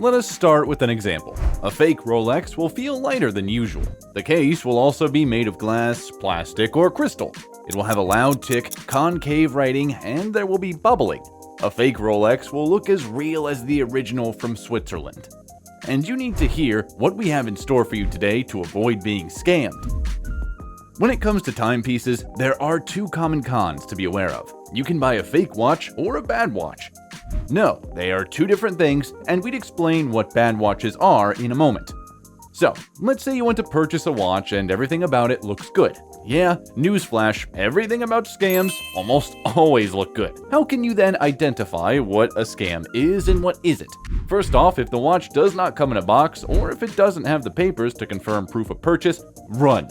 Let us start with an example. A fake Rolex will feel lighter than usual. The case will also be made of glass, plastic, or crystal. It will have a loud tick, concave writing, and there will be bubbling. A fake Rolex will look as real as the original from Switzerland. And you need to hear what we have in store for you today to avoid being scammed. When it comes to timepieces, there are two common cons to be aware of. You can buy a fake watch or a bad watch. No, they are two different things, and we'd explain what bad watches are in a moment. So, let's say you want to purchase a watch and everything about it looks good. Yeah, newsflash, everything about scams almost always look good. How can you then identify what a scam is and what isn't? First off, if the watch does not come in a box, or if it doesn't have the papers to confirm proof of purchase, run.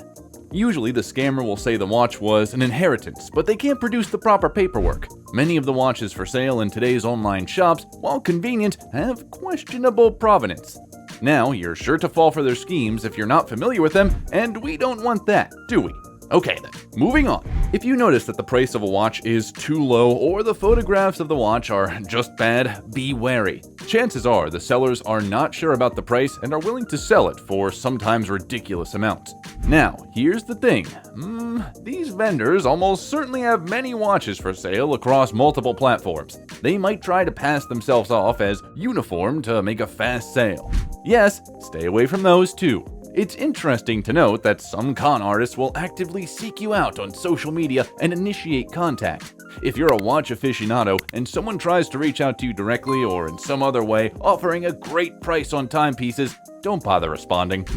Usually the scammer will say the watch was an inheritance, but they can't produce the proper paperwork. Many of the watches for sale in today's online shops, while convenient, have questionable provenance. Now, you're sure to fall for their schemes if you're not familiar with them, and we don't want that, do we? Okay then, moving on. If you notice that the price of a watch is too low or the photographs of the watch are just bad, be wary. Chances are the sellers are not sure about the price and are willing to sell it for sometimes ridiculous amounts. Now, here's the thing. These vendors almost certainly have many watches for sale across multiple platforms. They might try to pass themselves off as uniform to make a fast sale. Yes, stay away from those too. It's interesting to note that some con artists will actively seek you out on social media and initiate contact. If you're a watch aficionado and someone tries to reach out to you directly or in some other way offering a great price on timepieces, don't bother responding.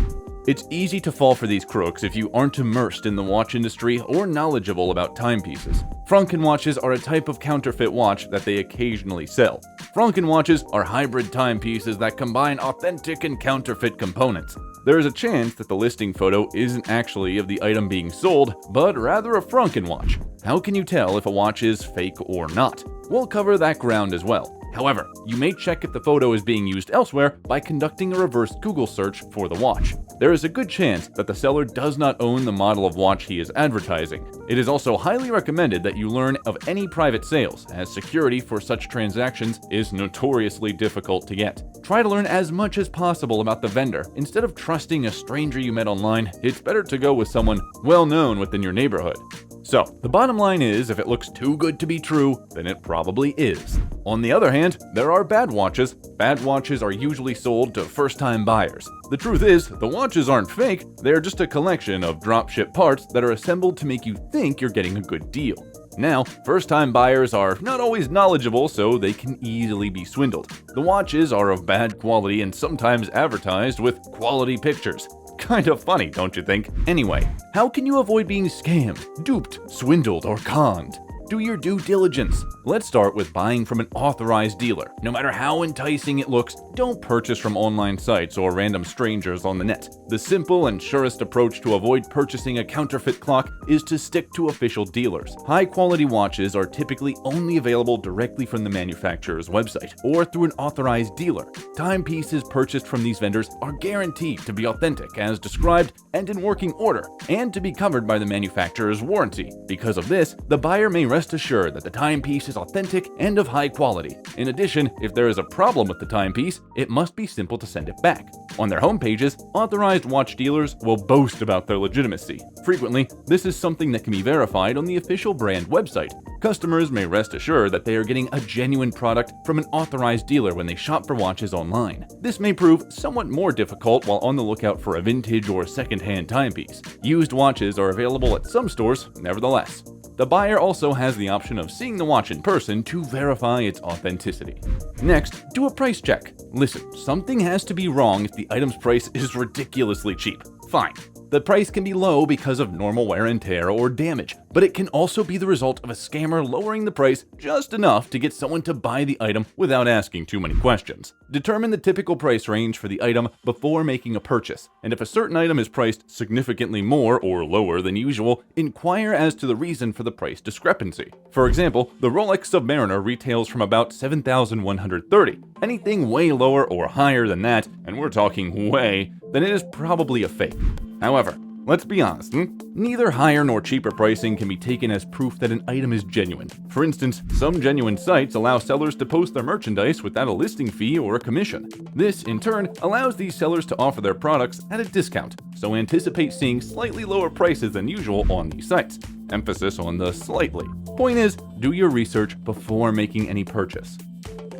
It's easy to fall for these crooks if you aren't immersed in the watch industry or knowledgeable about timepieces. Franken watches are a type of counterfeit watch that they occasionally sell. Franken watches are hybrid timepieces that combine authentic and counterfeit components. There is a chance that the listing photo isn't actually of the item being sold, but rather a Franken watch. How can you tell if a watch is fake or not? We'll cover that ground as well. However, you may check if the photo is being used elsewhere by conducting a reverse Google search for the watch. There is a good chance that the seller does not own the model of watch he is advertising. It is also highly recommended that you learn of any private sales, as security for such transactions is notoriously difficult to get. Try to learn as much as possible about the vendor. Instead of trusting a stranger you met online, it's better to go with someone well known within your neighborhood. So, the bottom line is, if it looks too good to be true, then it probably is. On the other hand, there are bad watches. Bad watches are usually sold to first-time buyers. The truth is, the watches aren't fake, they're just a collection of dropship parts that are assembled to make you think you're getting a good deal. Now, first-time buyers are not always knowledgeable, so they can easily be swindled. The watches are of bad quality and sometimes advertised with quality pictures. Kind of funny, don't you think? Anyway, how can you avoid being scammed, duped, swindled, or conned? Do your due diligence. Let's start with buying from an authorized dealer. No matter how enticing it looks, don't purchase from online sites or random strangers on the net. The simple and surest approach to avoid purchasing a counterfeit clock is to stick to official dealers. High-quality watches are typically only available directly from the manufacturer's website or through an authorized dealer. Timepieces purchased from these vendors are guaranteed to be authentic as described and in working order, and to be covered by the manufacturer's warranty. Because of this, the buyer may rest assured that the timepiece is authentic and of high quality. In addition, if there is a problem with the timepiece, it must be simple to send it back. On their homepages, authorized watch dealers will boast about their legitimacy. Frequently, this is something that can be verified on the official brand website. Customers may rest assured that they are getting a genuine product from an authorized dealer when they shop for watches online. This may prove somewhat more difficult while on the lookout for a vintage or second-hand timepiece. Used watches are available at some stores, nevertheless. The buyer also has the option of seeing the watch in person to verify its authenticity. Next, do a price check. Listen, something has to be wrong if the item's price is ridiculously cheap. Fine. The price can be low because of normal wear and tear or damage, but it can also be the result of a scammer lowering the price just enough to get someone to buy the item without asking too many questions. Determine the typical price range for the item before making a purchase, and if a certain item is priced significantly more or lower than usual, inquire as to the reason for the price discrepancy. For example, the Rolex Submariner retails from about $7,130. Anything way lower or higher than that, and we're talking way, then it is probably a fake. However, Let's be honest, neither higher nor cheaper pricing can be taken as proof that an item is genuine. For instance, some genuine sites allow sellers to post their merchandise without a listing fee or a commission. This, in turn, allows these sellers to offer their products at a discount, so anticipate seeing slightly lower prices than usual on these sites. Emphasis on the slightly. Point is, do your research before making any purchase.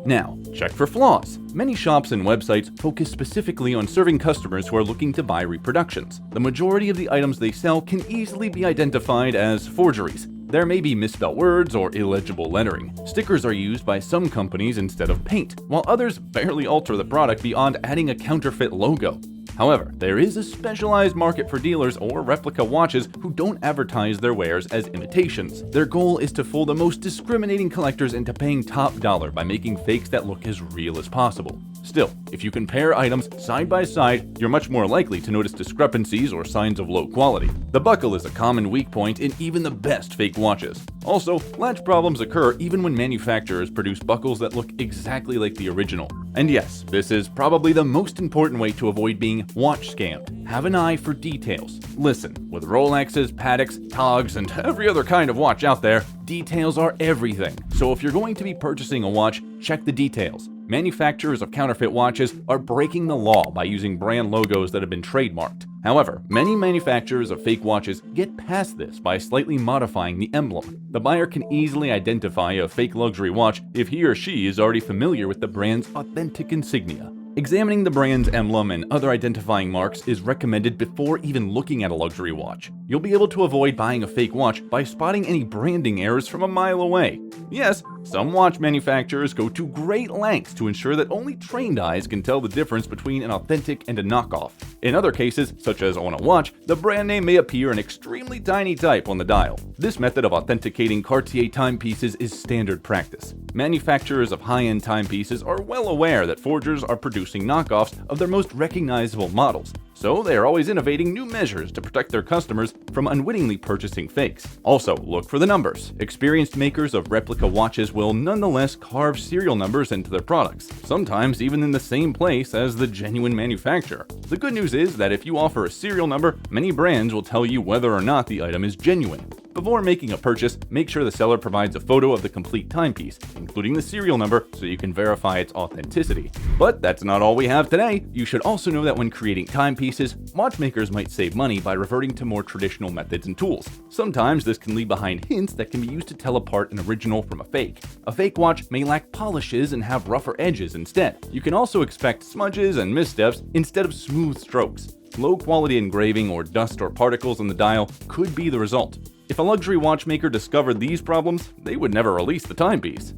Now, check for flaws. Many shops and websites focus specifically on serving customers who are looking to buy reproductions. The majority of the items they sell can easily be identified as forgeries. There may be misspelled words or illegible lettering. Stickers are used by some companies instead of paint, while others barely alter the product beyond adding a counterfeit logo. However, there is a specialized market for dealers or replica watches who don't advertise their wares as imitations. Their goal is to fool the most discriminating collectors into paying top dollar by making fakes that look as real as possible. Still, if you compare items side by side, you're much more likely to notice discrepancies or signs of low quality. The buckle is a common weak point in even the best fake watches. Also, latch problems occur even when manufacturers produce buckles that look exactly like the original. And yes, this is probably the most important way to avoid being watch scammed. Have an eye for details. Listen, with Rolexes, Pateks, Togs, and every other kind of watch out there, details are everything. So if you're going to be purchasing a watch, check the details. Manufacturers of counterfeit watches are breaking the law by using brand logos that have been trademarked. However, many manufacturers of fake watches get past this by slightly modifying the emblem. The buyer can easily identify a fake luxury watch if he or she is already familiar with the brand's authentic insignia. Examining the brand's emblem and other identifying marks is recommended before even looking at a luxury watch. You'll be able to avoid buying a fake watch by spotting any branding errors from a mile away. Yes, some watch manufacturers go to great lengths to ensure that only trained eyes can tell the difference between an authentic and a knockoff. In other cases, such as on a watch, the brand name may appear in extremely tiny type on the dial. This method of authenticating Cartier timepieces is standard practice. Manufacturers of high-end timepieces are well aware that forgers are producing knockoffs of their most recognizable models, so they are always innovating new measures to protect their customers from unwittingly purchasing fakes. Also, look for the numbers. Experienced makers of replica watches will nonetheless carve serial numbers into their products, sometimes even in the same place as the genuine manufacturer. The good news is that if you offer a serial number, many brands will tell you whether or not the item is genuine. Before making a purchase, make sure the seller provides a photo of the complete timepiece, including the serial number, so you can verify its authenticity. But that's not all we have today. You should also know that when creating timepieces, watchmakers might save money by reverting to more traditional methods and tools. Sometimes this can leave behind hints that can be used to tell apart an original from a fake. A fake watch may lack polishes and have rougher edges instead. You can also expect smudges and missteps instead of smooth strokes. Low quality engraving or dust or particles on the dial could be the result. If a luxury watchmaker discovered these problems, they would never release the timepiece.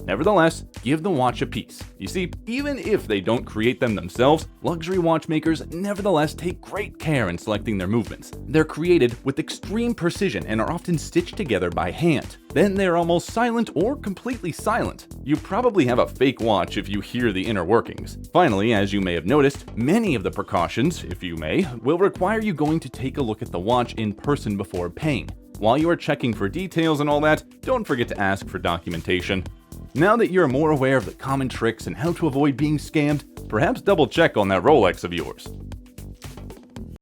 Nevertheless, give the watch a piece. You see, even if they don't create them themselves, luxury watchmakers nevertheless take great care in selecting their movements. They're created with extreme precision and are often stitched together by hand. Then they're almost silent or completely silent. You probably have a fake watch if you hear the inner workings. Finally, as you may have noticed, many of the precautions, if you may, will require you going to take a look at the watch in person before paying. While you are checking for details and all that, don't forget to ask for documentation. Now that you're more aware of the common tricks and how to avoid being scammed, perhaps double check on that Rolex of yours.